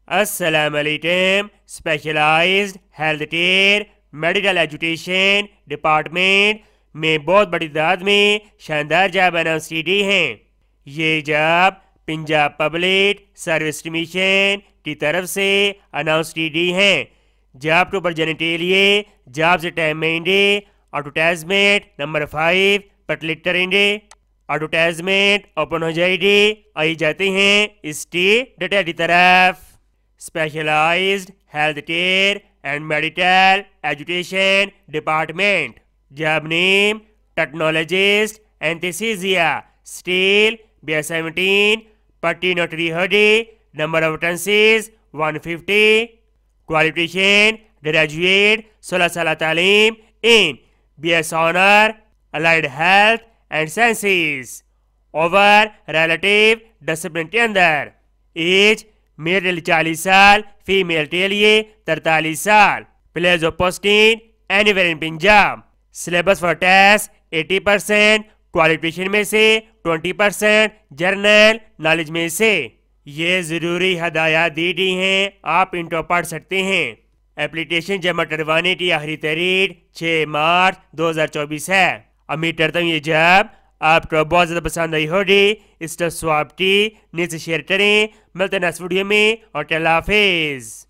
अस्सलामुअलैकुम। Specialised health care medical education department में बहुत बड़ी तादाद में शानदार जॉब अनाउंस की गई हैं। ये job Punjab public service commission की तरफ से अनाउंस की गई हैं। जॉब के ऊपर जाने के लिए जॉब से टाइम में एडवर्टाइजमेंट नंबर 5 पर क्लिक करेंगे। एडवर्टाइजमेंट ओपन हो जाएगी। आई जाते हैं इसकी डिटेल की तरफ। Specialised health care and medical education department. Job name technologist anaesthesia स्टील BS17 पट्टी नोटरी होगी। Number of vacancies 150। Qualification graduate 16 साल तालीम in BS honour allied health and sciences over relative discipline के अंदर। एज मेल के लिए 40 साल, फीमेल के लिए 43 साल। Place of posting anywhere in Punjab. Syllabus for test 80%, qualification में से 20%, जर्नल नॉलेज में से। ये ज़रूरी हदायत दी गई हैं, आप इनको पढ़ सकते हैं। एप्लीकेशन जमा करवाने की आखिरी तारीख 6 मार्च 2024 है। उम्मीद करता हूँ ये जॉब आपको बहुत ज़्यादा पसंद आई होगी। इस स्वाब की नीचे शेयर करें। मिलते हैं नेक्स्ट वीडियो में और अल्लाह हाफिज़।